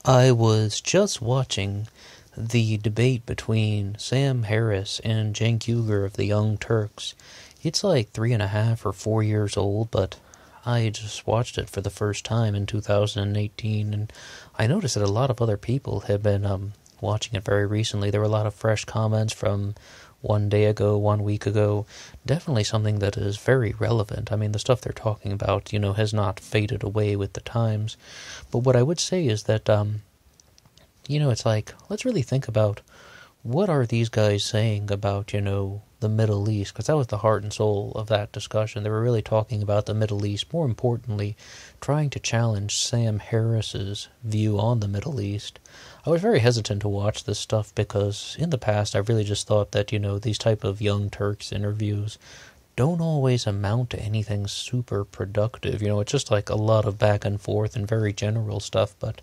I was just watching the debate between Sam Harris and Cenk Uygur of the Young Turks. It's like 3.5 or 4 years old, but I just watched it for the first time in 2018, and I noticed that a lot of other people have been watching it very recently. There were a lot of fresh comments from one day ago, 1 week ago. Definitely something that is very relevant. I mean, the stuff they're talking about, has not faded away with the times. But what I would say is that, it's like, let's really think about what are these guys saying about, the Middle East? Because that was the heart and soul of that discussion. They were really talking about the Middle East, more importantly, trying to challenge Sam Harris's view on the Middle East. I was very hesitant to watch this stuff because in the past I really just thought that, these type of Young Turks interviews don't always amount to anything super productive. It's just like a lot of back and forth and very general stuff. But,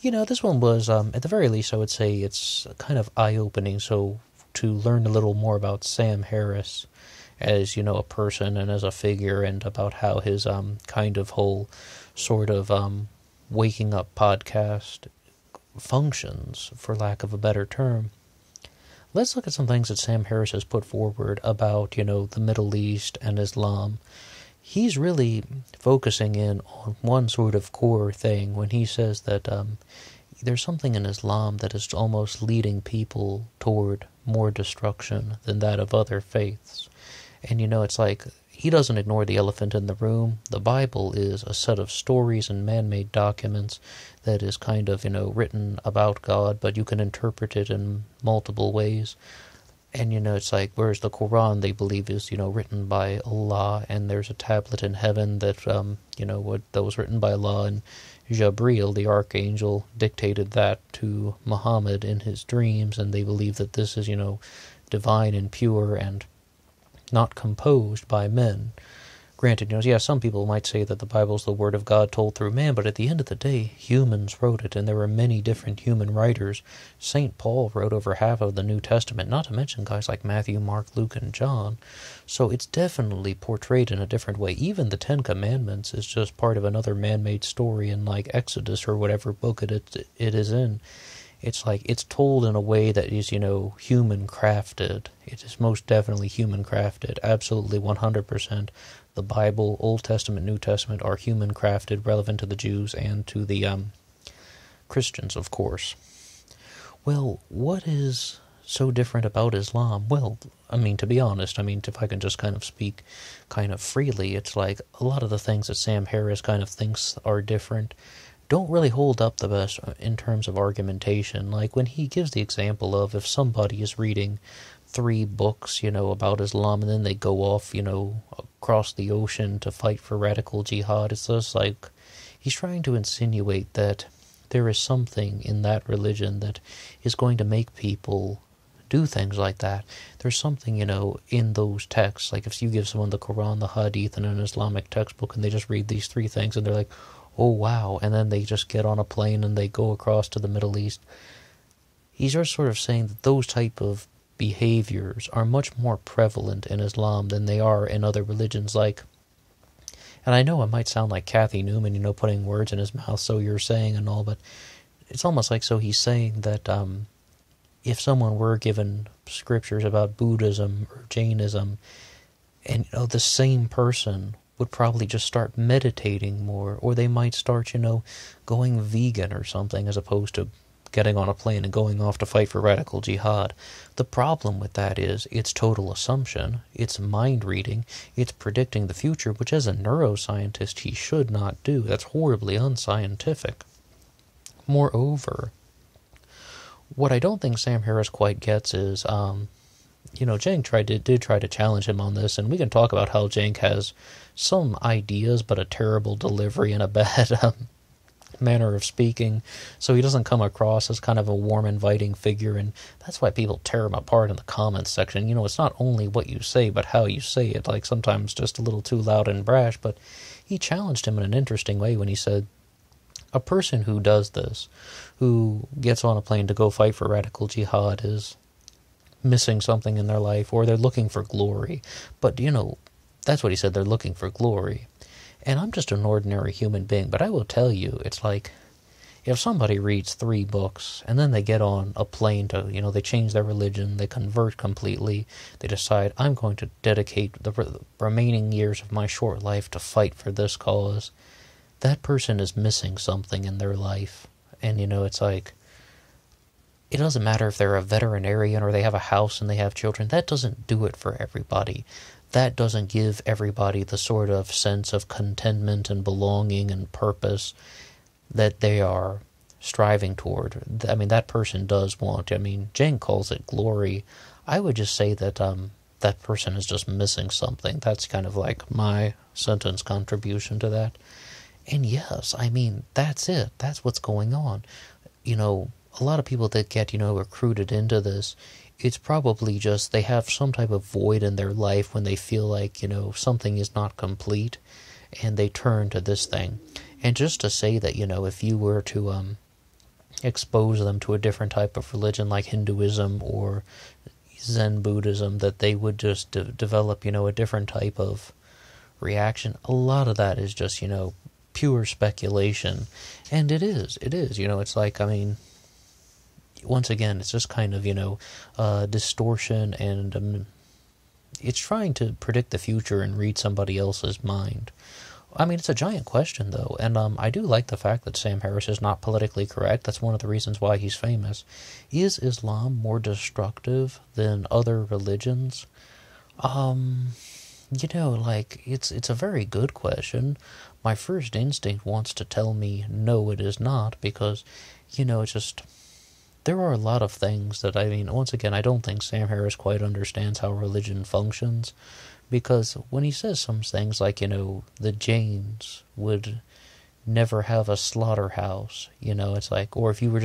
this one was, at the very least, I would say it's kind of eye-opening. So to learn a little more about Sam Harris as, a person and as a figure, and about how his kind of whole sort of waking up podcast functions, for lack of a better term. Let's look at some things that Sam Harris has put forward about, the Middle East and Islam. He's really focusing in on one sort of core thing when he says that there's something in Islam that is almost leading people toward more destruction than that of other faiths. And, it's like, he doesn't ignore the elephant in the room. The Bible is a set of stories and man-made documents that is kind of, written about God, but you can interpret it in multiple ways. And, it's like, whereas the Quran, they believe, is, written by Allah, and there's a tablet in heaven that, that was written by Allah, and Jabril, the archangel, dictated that to Muhammad in his dreams, and they believe that this is, divine and pure and not composed by men. Granted, some people might say that the Bible is the word of God told through man, but at the end of the day, humans wrote it, and there were many different human writers. St. Paul wrote over half of the New Testament, not to mention guys like Matthew, Mark, Luke, and John. So it's definitely portrayed in a different way. Even the Ten Commandments is just part of another man-made story in, like, Exodus or whatever book it is in. It's like, it's told in a way that is, human-crafted. It is most definitely human-crafted, absolutely 100%. The Bible, Old Testament, New Testament, are human-crafted, relevant to the Jews and to the Christians, of course. Well, what is so different about Islam? Well, to be honest, if I can just kind of speak kind of freely, it's like a lot of the things that Sam Harris kind of thinks are different don't really hold up the best in terms of argumentation. Like when he gives the example of if somebody is reading 3 books, about Islam, and then they go off, across the ocean to fight for radical jihad, it's just like he's trying to insinuate that there is something in that religion that is going to make people do things like that. There's something, in those texts. Like if you give someone the Quran, the Hadith, and an Islamic textbook, and they just read these 3 things, and they're like, oh wow, and then they just get on a plane and they go across to the Middle East. He's just sort of saying that those type of behaviors are much more prevalent in Islam than they are in other religions. Like, and I know it might sound like Kathy Newman, putting words in his mouth, so you're saying and all, but it's almost like, so he's saying that if someone were given scriptures about Buddhism or Jainism, and the same person would probably just start meditating more, or they might start, going vegan or something, as opposed to getting on a plane and going off to fight for radical jihad. The problem with that is it's total assumption, it's mind reading, it's predicting the future, which as a neuroscientist he should not do. That's horribly unscientific. Moreover, what I don't think Sam Harris quite gets is, Cenk did try to challenge him on this, and we can talk about how Cenk has some ideas, but a terrible delivery and a bad manner of speaking, so he doesn't come across as kind of a warm, inviting figure, and that's why people tear him apart in the comments section. It's not only what you say, but how you say it, like sometimes just a little too loud and brash, but he challenged him in an interesting way when he said, a person who does this, who gets on a plane to go fight for radical jihad, is missing something in their life, or they're looking for glory. But, that's what he said, they're looking for glory. And I'm just an ordinary human being, but I will tell you, it's like, if somebody reads 3 books and then they get on a plane to, they change their religion, they convert completely, they decide, I'm going to dedicate the remaining years of my short life to fight for this cause, that person is missing something in their life. And, it's like, it doesn't matter if they're a veterinarian or they have a house and they have children. That doesn't do it for everybody. That doesn't give everybody the sort of sense of contentment and belonging and purpose that they are striving toward. I mean, that person does want. Jane calls it glory. I would just say that that person is just missing something. That's kind of like my sentence contribution to that. And yes, that's it. That's what's going on. A lot of people that get, recruited into this, it's probably just they have some type of void in their life when they feel like, something is not complete, and they turn to this thing. And just to say that, if you were to expose them to a different type of religion like Hinduism or Zen Buddhism, that they would just develop, a different type of reaction. A lot of that is just, pure speculation. And it is, it's like, once again, it's just kind of, distortion, and it's trying to predict the future and read somebody else's mind. It's a giant question, though, and I do like the fact that Sam Harris is not politically correct. That's one of the reasons why he's famous. Is Islam more destructive than other religions? It's a very good question. My first instinct wants to tell me, no, it is not, because, it's just... There are a lot of things that, once again, I don't think Sam Harris quite understands how religion functions, because when he says some things like, the Jains would never have a slaughterhouse, it's like, or if you were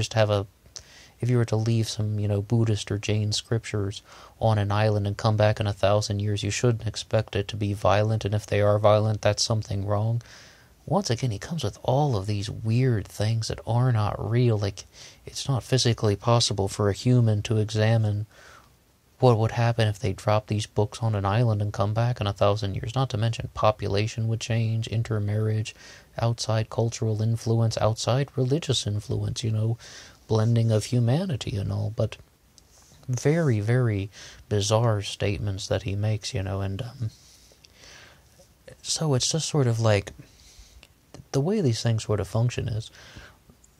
to leave some, Buddhist or Jain scriptures on an island and come back in 1,000 years, you shouldn't expect it to be violent, and if they are violent, that's something wrong. Once again, he comes with all of these weird things that are not real. Like, it's not physically possible for a human to examine what would happen if they dropped these books on an island and come back in 1,000 years. Not to mention population would change, intermarriage, outside cultural influence, outside religious influence, blending of humanity and all. But very, very bizarre statements that he makes, and so it's just sort of like... The way these things sort of function is,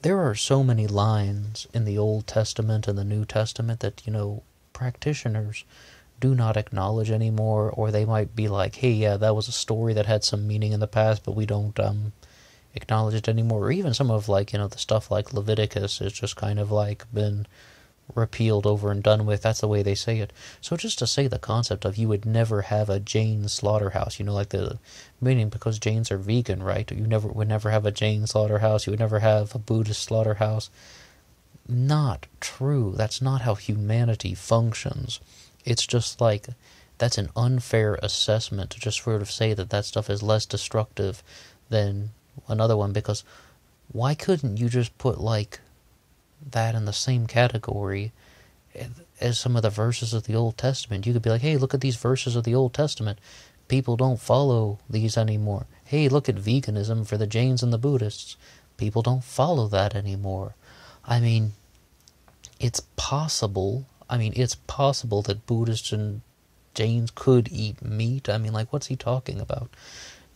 there are so many lines in the Old Testament and the New Testament that, practitioners do not acknowledge anymore, or they might be like, hey, yeah, that was a story that had some meaning in the past, but we don't acknowledge it anymore. Or even some of, the stuff like Leviticus is just kind of been repealed over and done with. That's the way they say it. So just to say the concept of you would never have a Jain slaughterhouse, the meaning, because Jains are vegan, right? You would never have a Jain slaughterhouse. You would never have a Buddhist slaughterhouse. Not true. That's not how humanity functions. It's just that's an unfair assessment to just sort of say that stuff is less destructive than another one, because why couldn't you just put that in the same category as some of the verses of the Old Testament? You could be like, hey, look at these verses of the Old Testament. People don't follow these anymore. Hey, look at veganism for the Jains and the Buddhists. People don't follow that anymore. It's possible. It's possible that Buddhists and Jains could eat meat. What's he talking about?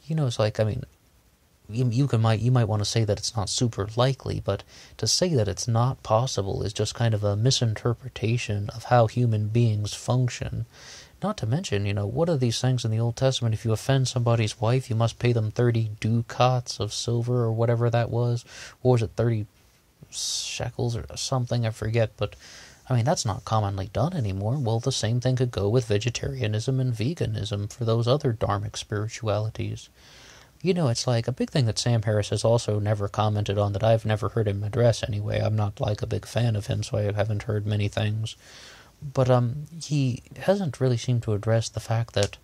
It's like, you might want to say that it's not super likely, but to say that it's not possible is just kind of a misinterpretation of how human beings function. Not to mention, what are these things in the Old Testament? If you offend somebody's wife, you must pay them 30 ducats of silver, or whatever that was. Or was it 30 shekels or something? I forget, but that's not commonly done anymore. Well, the same thing could go with vegetarianism and veganism for those other dharmic spiritualities. It's like a big thing that Sam Harris has also never commented on, that I've never heard him address anyway. I'm not a big fan of him, so I haven't heard many things. But he hasn't really seemed to address the fact that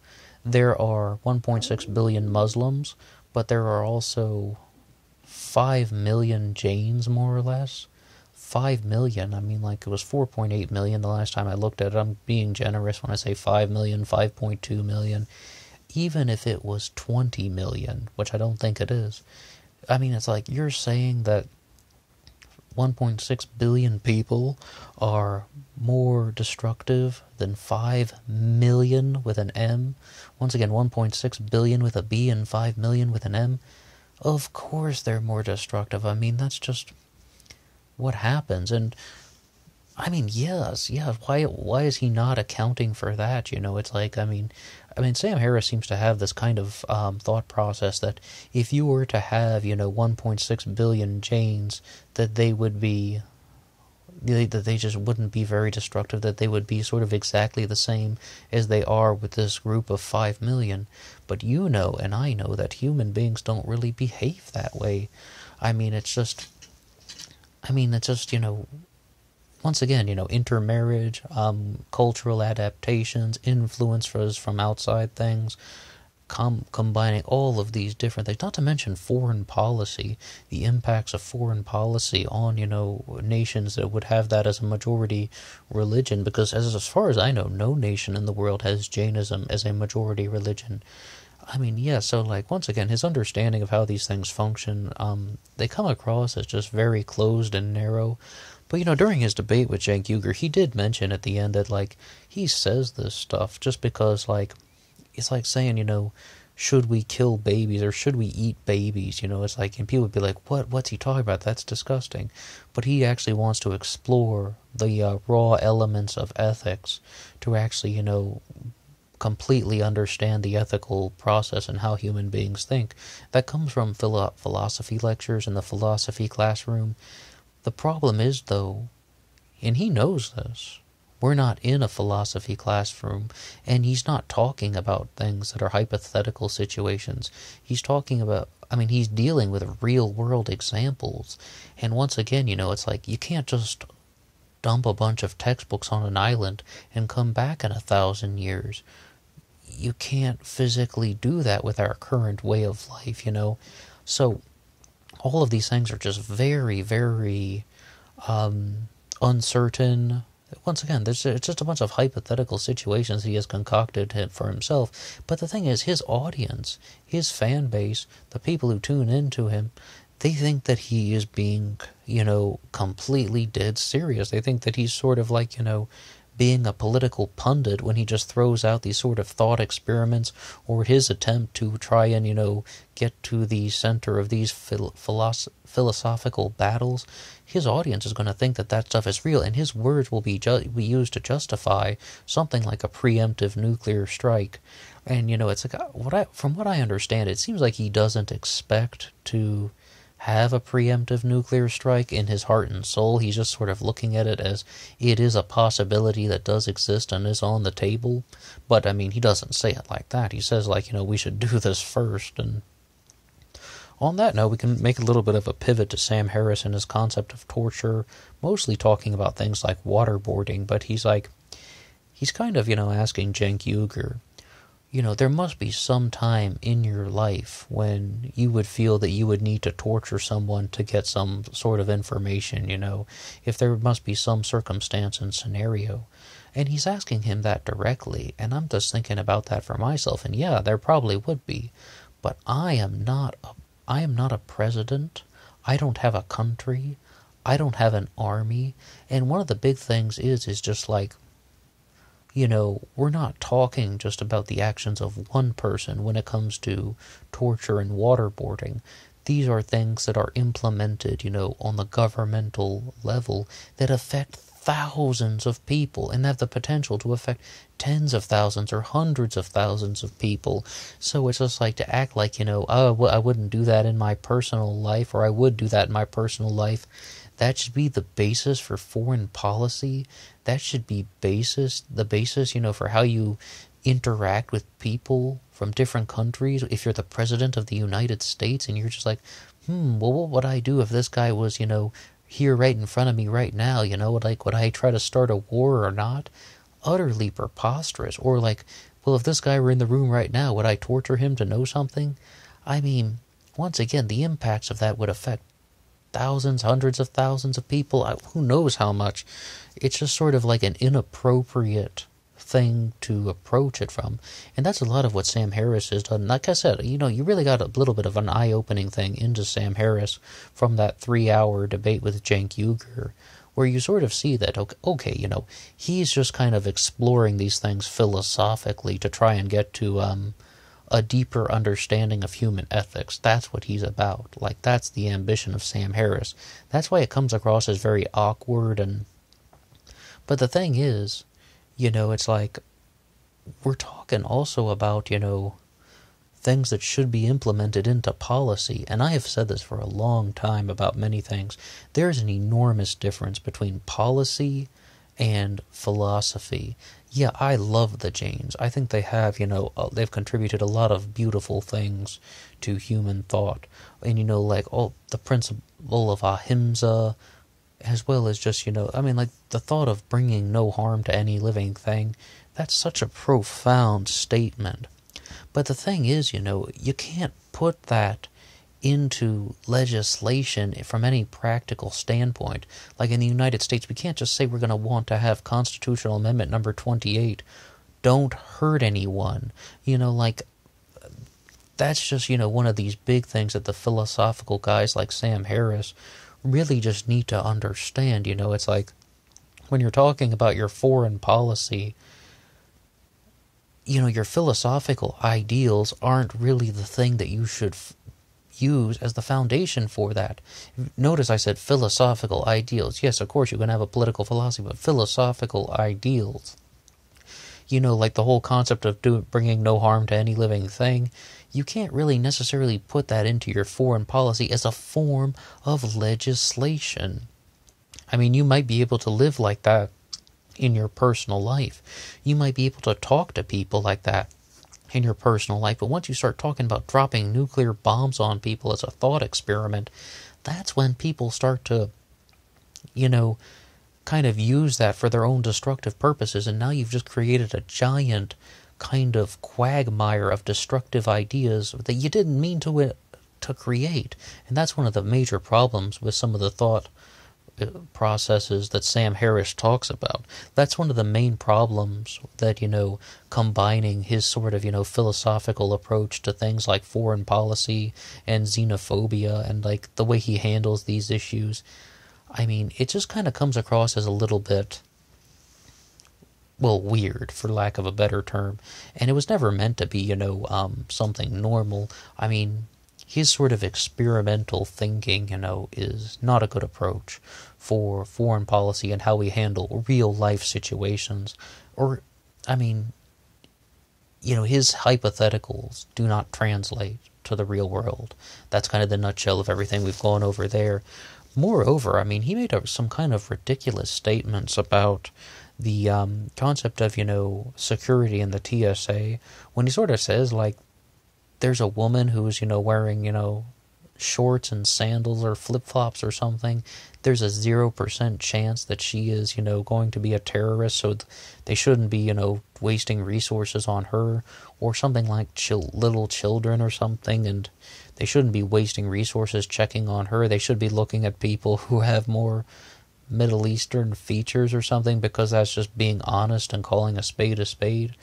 there are 1.6 billion Muslims, but there are also 5 million Jains, more or less. 5 million. It was 4.8 million the last time I looked at it. I'm being generous when I say 5 million, 5.2 million. Even if it was 20 million, which I don't think it is. It's like you're saying that 1.6 billion people are more destructive than 5 million with an M. Once again, 1.6 billion with a B and 5 million with an M. Of course they're more destructive. I mean, that's just what happens. And I mean, yes, why is he not accounting for that? It's like, I mean, Sam Harris seems to have this kind of thought process that if you were to have, 1.6 billion Janes, that they would be, that they just wouldn't be very destructive, that they would be sort of exactly the same as they are with this group of 5 million. But and I know that human beings don't really behave that way. It's just, once again, intermarriage, cultural adaptations, influences from outside things, combining all of these different things, not to mention foreign policy, the impacts of foreign policy on, nations that would have that as a majority religion, because as far as I know, no nation in the world has Jainism as a majority religion. So once again, his understanding of how these things function, they come across as just very closed and narrow. But, during his debate with Cenk Uygur, he did mention at the end that, he says this stuff just because, it's like saying, should we kill babies or should we eat babies? It's like, and people would be like, what's he talking about? That's disgusting. But he actually wants to explore the raw elements of ethics to actually, completely understand the ethical process and how human beings think. That comes from philosophy lectures in the philosophy classroom. The problem is, though, and he knows this, we're not in a philosophy classroom, and he's not talking about things that are hypothetical situations. He's talking about, he's dealing with real-world examples. And once again, it's like, you can't just dump a bunch of textbooks on an island and come back in 1,000 years. You can't physically do that with our current way of life, So, all of these things are just very, very uncertain. Once again, it's just a bunch of hypothetical situations he has concocted for himself. But the thing is, his audience, his fan base, the people who tune into him, they think that he is being, completely dead serious. They think that he's sort of like, being a political pundit when he just throws out these sort of thought experiments, or his attempt to try and, get to the center of these philosophical battles. His audience is going to think that stuff is real, and his words will be used to justify something like a preemptive nuclear strike. And, it's like, from what I understand, it seems like he doesn't expect to have a preemptive nuclear strike in his heart and soul. He's just sort of looking at it as it is a possibility that does exist and is on the table. But, he doesn't say it like that. He says, we should do this first. And on that note, we can make a little bit of a pivot to Sam Harris and his concept of torture, mostly talking about things like waterboarding. But he's kind of, asking Cenk Uygur, there must be some time in your life when you would feel that you would need to torture someone to get some sort of information, if there must be some circumstance and scenario. And he's asking him that directly, and I'm just thinking about that for myself, and yeah, there probably would be. But I am not a president. I don't have a country. I don't have an army. And one of the big things is just like, we're not talking just about the actions of one person when it comes to torture and waterboarding. These are things that are implemented, on the governmental level that affect thousands of people and have the potential to affect tens of thousands or hundreds of thousands of people. So it's just like to act like, I wouldn't do that in my personal life, or I would do that in my personal life. That should be the basis for foreign policy. That should be the basis, for how you interact with people from different countries. If you're the president of the United States and you're just like, well, what would I do if this guy was, here right in front of me right now? Would I try to start a war or not? Utterly preposterous. Or well, if this guy were in the room right now, would I torture him to know something? Once again, the impacts of that would affect thousands, hundreds of thousands of people, who knows how much. It's just sort of like an inappropriate thing to approach it from. And that's a lot of what Sam Harris has done. Like I said, you really got a little bit of an eye-opening thing into Sam Harris from that 3-hour debate with Cenk Uygur, where you sort of see that, okay, he's just kind of exploring these things philosophically to try and get to a deeper understanding of human ethics. That's what he's about. Like, that's the ambition of Sam Harris. That's why it comes across as very awkward. But the thing is, it's like, we're talking also about, things that should be implemented into policy. And I have said this for a long time about many things. There's an enormous difference between policy and philosophy. Yeah, I love the Jains. I think they have, they've contributed a lot of beautiful things to human thought. And, the principle of ahimsa, as well as just, the thought of bringing no harm to any living thing. That's such a profound statement. But the thing is, you can't put that into legislation from any practical standpoint. Like in the United States, we can't just say we're going to want to have Constitutional Amendment number 28, don't hurt anyone. That's just, one of these big things that the philosophical guys like Sam Harris really just need to understand. It's like, when you're talking about your foreign policy, your philosophical ideals aren't really the thing that you should use as the foundation for that. Notice I said philosophical ideals. Yes, of course you can have a political philosophy, but philosophical ideals. Like the whole concept of bringing no harm to any living thing, you can't really necessarily put that into your foreign policy as a form of legislation. I mean, you might be able to live like that in your personal life. You might be able to talk to people like that in your personal life, but once you start talking about dropping nuclear bombs on people as a thought experiment, that's when people start to, kind of use that for their own destructive purposes, and now you've just created a giant kind of quagmire of destructive ideas that you didn't mean to create. And that's one of the major problems with some of the thought processes that Sam Harris talks about. That's one of the main problems that, combining his sort of, philosophical approach to things like foreign policy and xenophobia and, like, the way he handles these issues. I mean, it just kind of comes across as a little bit, well, weird, for lack of a better term. And it was never meant to be, something normal. I mean, his sort of experimental thinking, is not a good approach for foreign policy and how we handle real-life situations. Or, his hypotheticals do not translate to the real world. That's kind of the nutshell of everything we've gone over there. Moreover, he made some kind of ridiculous statements about the concept of, security in the TSA, when he sort of says, like, there's a woman who's, wearing, shorts and sandals or flip-flops or something. There's a 0% chance that she is, going to be a terrorist, so they shouldn't be, wasting resources on her, or something like little children or something, and they shouldn't be wasting resources checking on her. They should be looking at people who have more Middle Eastern features or something, because that's just being honest and calling a spade a spade.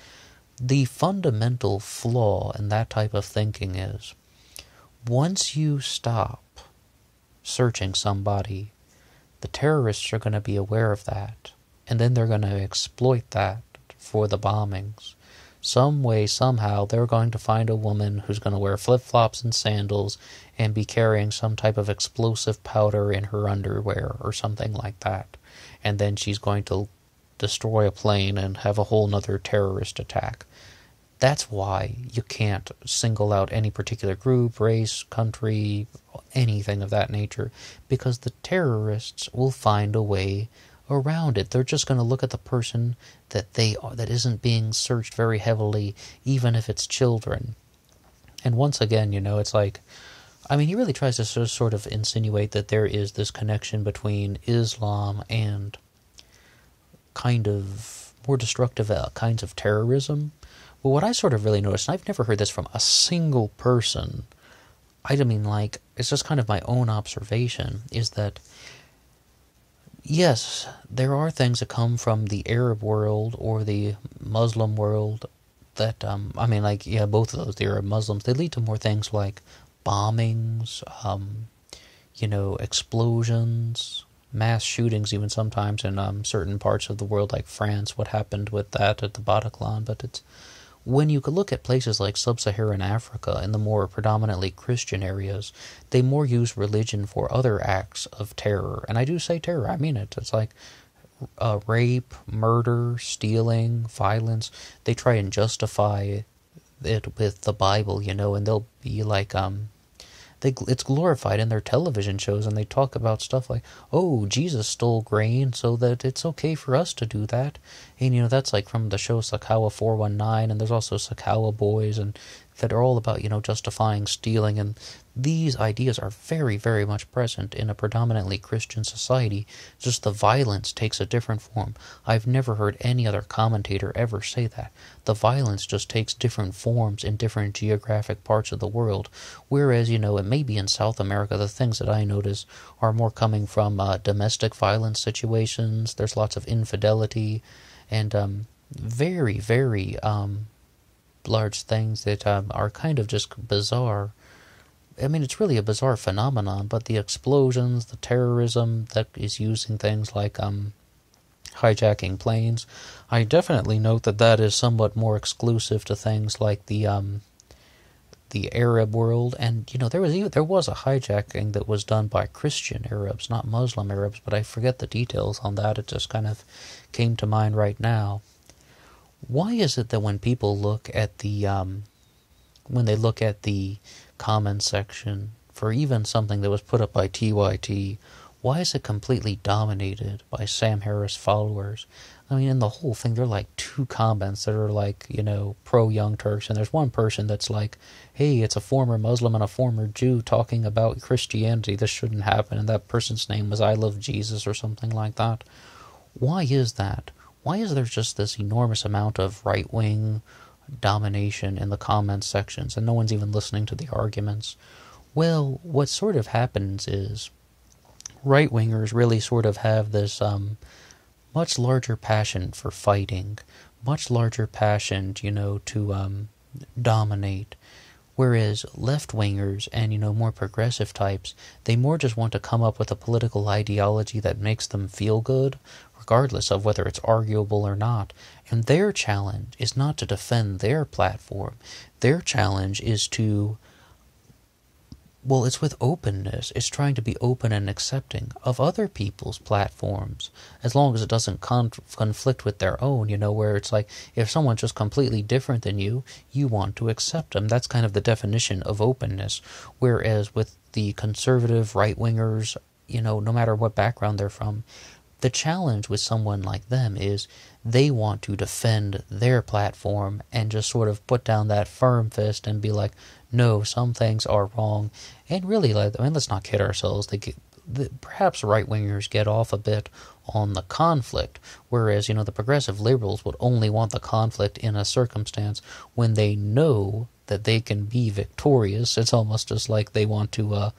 The fundamental flaw in that type of thinking is, once you stop searching somebody, the terrorists are going to be aware of that, and then they're going to exploit that for the bombings. Some way, somehow, they're going to find a woman who's going to wear flip-flops and sandals and be carrying some type of explosive powder in her underwear or something like that. And then she's going to destroy a plane and have a whole nother terrorist attack. That's why you can't single out any particular group, race, country, anything of that nature, because the terrorists will find a way around it. They're just going to look at the person that isn't being searched very heavily, even if it's children. And once again, it's like, he really tries to sort of insinuate that there is this connection between Islam and kind of more destructive kinds of terrorism. But what I sort of really noticed, and I've never heard this from a single person, it's just kind of my own observation, is that, yes, there are things that come from the Arab world or the Muslim world that, I mean, like, yeah, both of those, the Arab Muslims, they lead to more things like bombings, explosions, mass shootings, even sometimes in certain parts of the world, like France, what happened with that at the Bataclan. But it's when you could look at places like sub-Saharan Africa in the more predominantly Christian areas, they more use religion for other acts of terror. And I do say terror, I mean it. It's like rape, murder, stealing, violence. They try and justify it with the Bible, and they'll be like, it's glorified in their television shows, and they talk about stuff like, oh, Jesus stole grain, so that it's okay for us to do that. And that's like from the show Sakawa 419, and there's also Sakawa Boys, and that are all about justifying stealing. And these ideas are very, very much present in a predominantly Christian society. Just the violence takes a different form. I've never heard any other commentator ever say that. The violence just takes different forms in different geographic parts of the world. Whereas, it may be in South America, the things that I notice are more coming from domestic violence situations. There's lots of infidelity and very, very large things that are kind of just bizarre. I mean, it's really a bizarre phenomenon, but the explosions, the terrorism that is using things like hijacking planes, I definitely note that is somewhat more exclusive to things like the Arab world. And there was a hijacking that was done by Christian Arabs, not Muslim Arabs, but I forget the details on that. It just kind of came to mind right now. Why is it that when people look at the comment section for even something that was put up by TYT, why is it completely dominated by Sam Harris followers? I mean, in the whole thing, there are like 2 comments that are like, pro-Young Turks, and there's one person that's like, hey, it's a former Muslim and a former Jew talking about Christianity, this shouldn't happen, and that person's name was I Love Jesus or something like that. Why is that? Why is there just this enormous amount of right-wing domination in the comments sections, and no one's even listening to the arguments? Well, what sort of happens is right-wingers really sort of have this much larger passion for fighting, much larger passion, to dominate. Whereas left-wingers and, more progressive types, they more just want to come up with a political ideology that makes them feel good, regardless of whether it's arguable or not. And their challenge is not to defend their platform. Their challenge is it's with openness. It's trying to be open and accepting of other people's platforms, as long as it doesn't conflict with their own, where it's like, if someone's just completely different than you want to accept them. That's kind of the definition of openness. Whereas with the conservative right-wingers, no matter what background they're from, the challenge with someone like them is they want to defend their platform and just sort of put down that firm fist and be like, no, some things are wrong. And really, let's not kid ourselves. Perhaps right-wingers get off a bit on the conflict, whereas, the progressive liberals would only want the conflict in a circumstance when they know that they can be victorious. It's almost just like they want to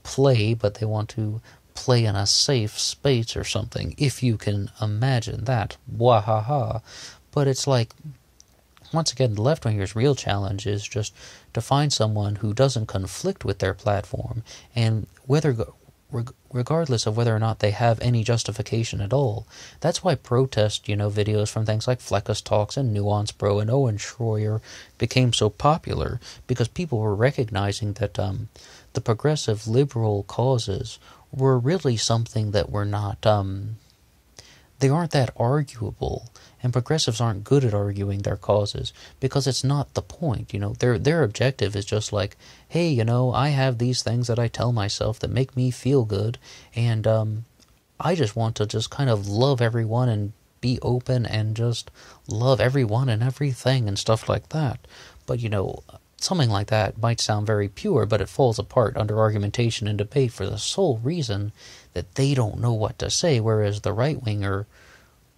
play, but they want to play in a safe space or something, if you can imagine that. Wahaha. But it's like, once again, the left-wingers' real challenge is just to find someone who doesn't conflict with their platform, and regardless of whether or not they have any justification at all. That's why protest, videos from things like Fleckus Talks and Nuance Bro and Owen Schroyer became so popular, because people were recognizing that the progressive liberal causes were really something that were not, they aren't that arguable, and progressives aren't good at arguing their causes, because it's not the point. Their objective is just like, hey, I have these things that I tell myself that make me feel good, and I just want to just kind of love everyone and be open and just love everyone and everything and stuff like that. But, something like that might sound very pure, but it falls apart under argumentation and debate for the sole reason that they don't know what to say, whereas the right-winger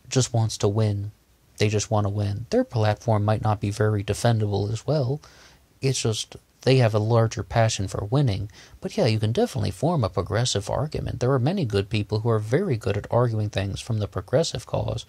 just wants to win. They just want to win. Their platform might not be very defendable as well. It's just they have a larger passion for winning. But yeah, you can definitely form a progressive argument. There are many good people who are very good at arguing things from the progressive cause.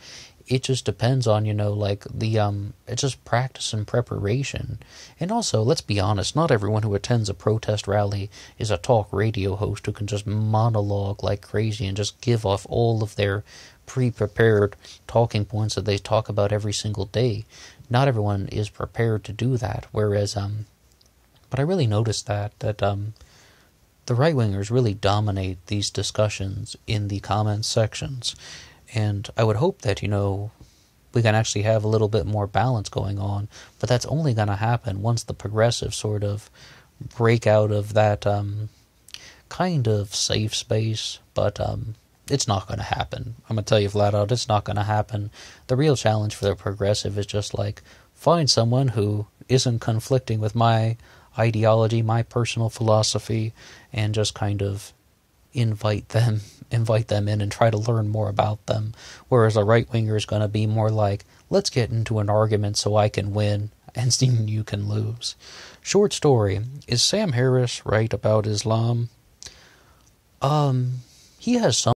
It just depends on, it's just practice and preparation. And also, let's be honest, not everyone who attends a protest rally is a talk radio host who can just monologue like crazy and just give off all of their pre-prepared talking points that they talk about every single day. Not everyone is prepared to do that, whereas, but I really noticed that the right-wingers really dominate these discussions in the comments sections. And I would hope that, we can actually have a little bit more balance going on, but that's only going to happen once the progressives sort of break out of that kind of safe space, but it's not going to happen. I'm going to tell you flat out, it's not going to happen. The real challenge for the progressive is just find someone who isn't conflicting with my ideology, my personal philosophy, and just kind of invite them in and try to learn more about them. Whereas a right-winger is going to be more like, let's get into an argument so I can win and you can lose. Short story, is Sam Harris right about Islam? He has some